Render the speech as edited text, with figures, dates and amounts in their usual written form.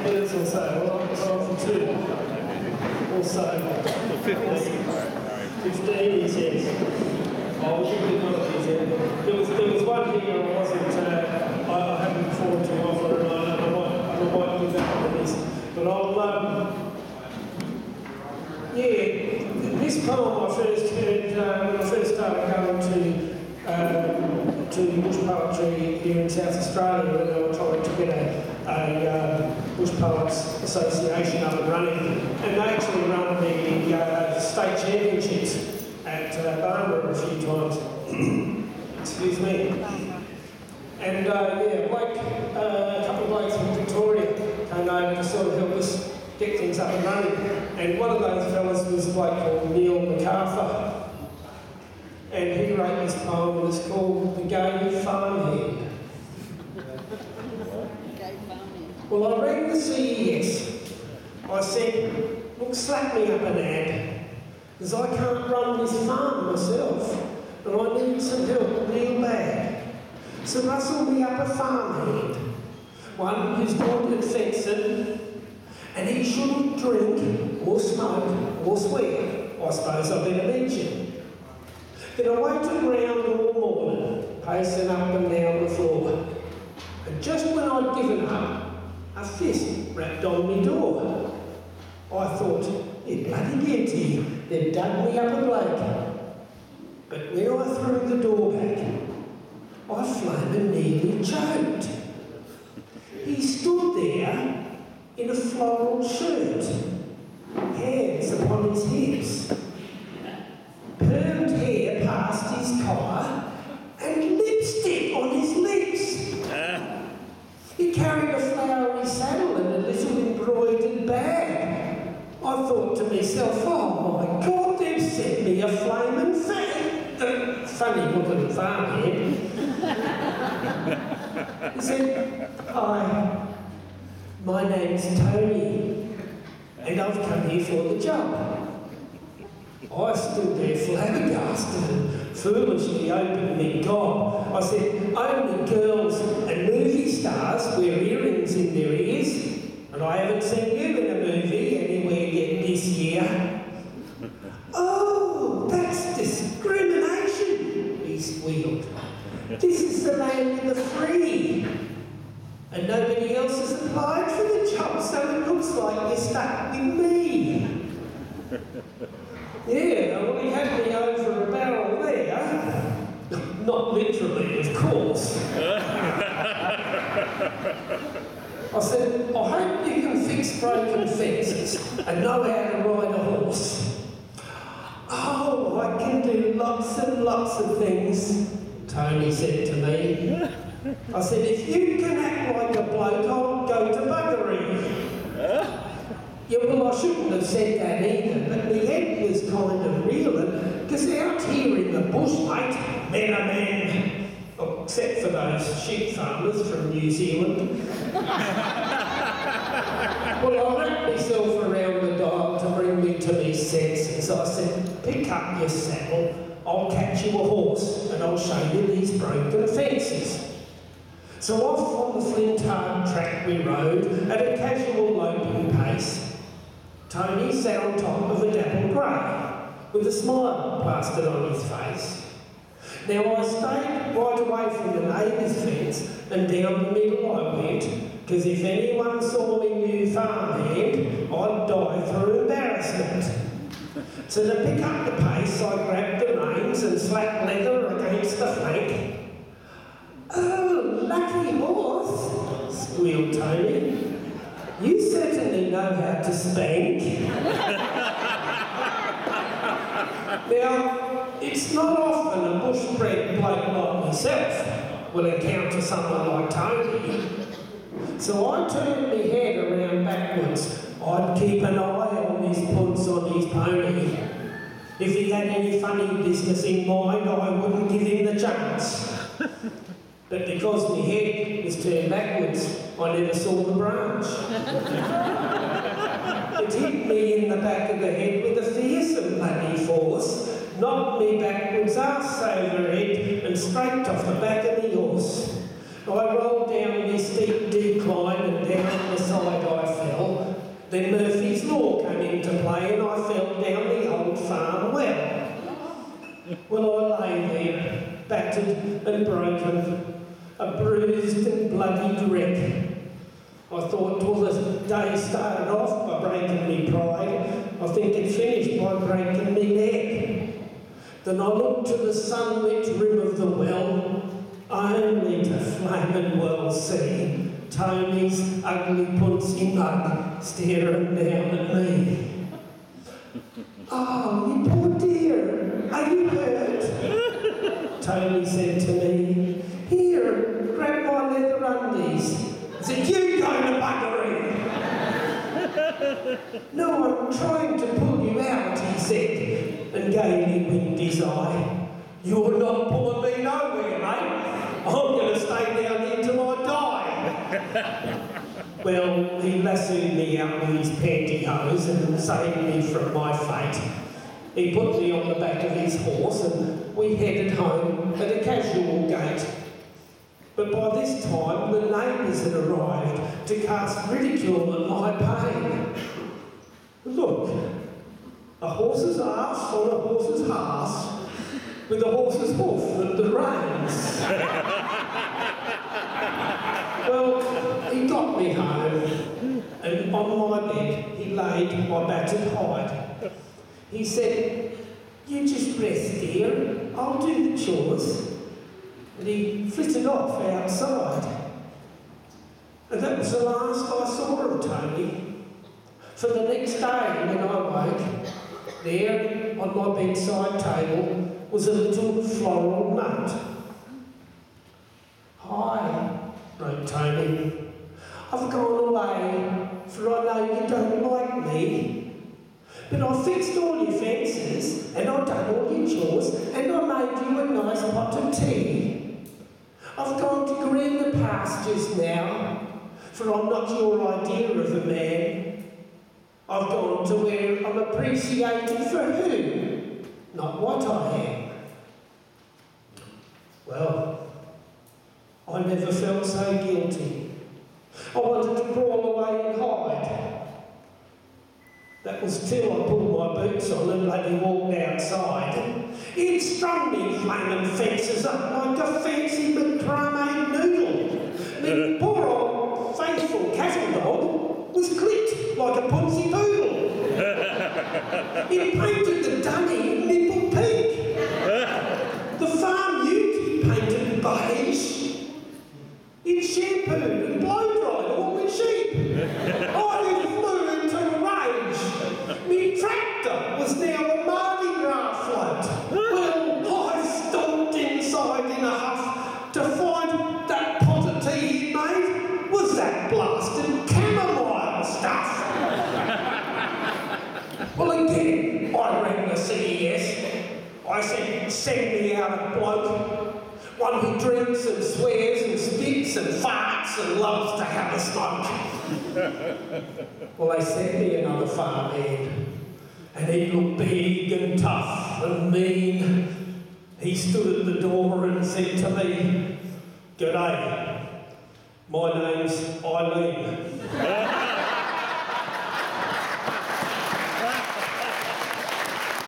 minutes or so. Well, I'm for 2 or so. 15, he says. Oh, we should be one of these. There was one here I wasn't, I haven't thought to offer, and I might do that on this. But I'll, this poem I first heard when I first started going to bush poetry here in South Australia, when they were trying to get a Bush Poets Association up and running. And they actually run the state championships at Barnborough a few times. Excuse me. And a couple of blokes from Victoria came over to sort of help us get things up and running. And one of those fellas was a bloke called McArthur. And he wrote this poem that's called The Gay Farmhand. Well, I rang the CES. I said, look, slap me up an ad, because I can't run this farm myself, and I need some help real bad. So rustle me up a farmhand, one who's good at fencing, and he shouldn't drink or smoke or swear, I suppose I better mention. Then I waited around all morning, pacing up and down the floor. And just when I'd given up, a fist rapped on my door. I thought, you bloody guilty, they've dug me up a blake. But when I threw the door back, I flaming nearly choked. He stood there in a floral shirt, hands upon his hips, permed hair past his collar, and lipstick on his lips. He carried a flowery saddle and a little embroidered bag. I thought to myself, oh my God, they've sent me a flaming funny looking farmhand. He said, hi, my name's Tony, and I've come here for the job. I stood there flabbergasted and foolishly opened my gob. I said, only girls and movie stars wear earrings in their ears, and I haven't seen you in a movie anywhere yet this year. Oh, that's discrimination, he squealed. This is the land of the free, and nobody else has applied for the job, so it looks like you're stuck with me. Yeah, well, he had me over a barrel there. Not literally, of course. I said, I hope you can fix broken fences and know how to ride a horse. Oh, I can do lots and lots of things, Tony said to me. I said, if you can act like a bloke, I'll go to buggery. Yeah, well, I shouldn't have said that either, but my head was kind of reeling, because out here in the bush, mate, men are men, except for those sheep farmers from New Zealand. Well, I wrapped myself around the dial to bring me to my senses. I said, pick up your saddle, I'll catch you a horse, and I'll show you these broken fences. So off on the flint-hard track we rode at a casual loping pace. Tony sat on top of a dapple grey, with a smile plastered on his face. Now I stayed right away from the neighbour's fence, and down the middle I went, because if anyone saw me new farmhand, I'd die through embarrassment. So to pick up the pace, I grabbed the reins and slapped leather against the flank. Oh, lucky horse, squealed Tony. You certainly know how to spank. Now, it's not often a bush-bred bloke like myself will encounter someone like Tony. So I turned my head around backwards. I'd keep an eye on his punts on his pony. If he had any funny business in mind, I wouldn't give him the chance. But because my head was turned backwards, I never saw the branch. It hit me in the back of the head with a fearsome bloody force, knocked me backwards arse over head and straight off the back of the horse. I rolled down this steep decline and down the side I fell. Then Murphy's Law came into play and I fell down the old farm well. Well, I lay there, battered and broken, a bruised and bloodied wreck. I thought, well, the day started off by breaking me pride. I think it finished by breaking me neck. Then I looked to the sunlit rim of the well, only to flame and well see Tony's ugly punsy mug staring down at me. "Oh, you poor dear, are you hurt?" Tony said to me, "Here, grab my leather undies." I said, "You go to buggery." "No, I'm trying to pull you out," he said, and gaily winked his eye. "You're not pulling me nowhere, mate. I'm going to stay down here till I die." Well, he lassoed me out with his pantyhose and saved me from my fate. He put me on the back of his horse and we headed home at a casual gait. But by this time, the neighbours had arrived to cast ridicule at my pain. Look, a horse's arse on a horse's arse with a horse's hoof at the reins. Well, he got me home, and on my bed he laid my battered hide. He said, "You just rest, dear, I'll do the chores." And he flitted off outside. And that was the last I saw of Tony. For the next day when I woke, there on my bedside table was a little floral note. "Hi," wrote Tony. "I've gone away, for I know you don't like me. But I fixed all your fences, and I done all your chores, and I made you a nice pot of tea. I've gone to greener pastures now, for I'm not your idea of a man. I've gone to where I'm appreciated for who, not what I am." Well, I never felt so guilty. I wanted to crawl away and hide. That was till I pulled my boots on and bloody walked outside. He'd strung me flaming fences up like a fancy macrame noodle. The poor old faithful cattle dog was clipped like a punsy poodle. He painted the dunny nipple pink. The farm ute he painted beige. He'd shampooed and blow-dried all the sheep. I flew into a rage. My tractor was now a Mardi Gras float. Well, I stomped inside in a huff to find that pot of tea he made was that blasted chamomile stuff. Well, again, I rang the CES. I said, "Send me out a bloke. One who drinks and swears and spits and farts and loves to have a smoke." Well, they sent me another farmhand, and he looked big and tough and mean. He stood at the door and said to me, "G'day, my name's Eileen."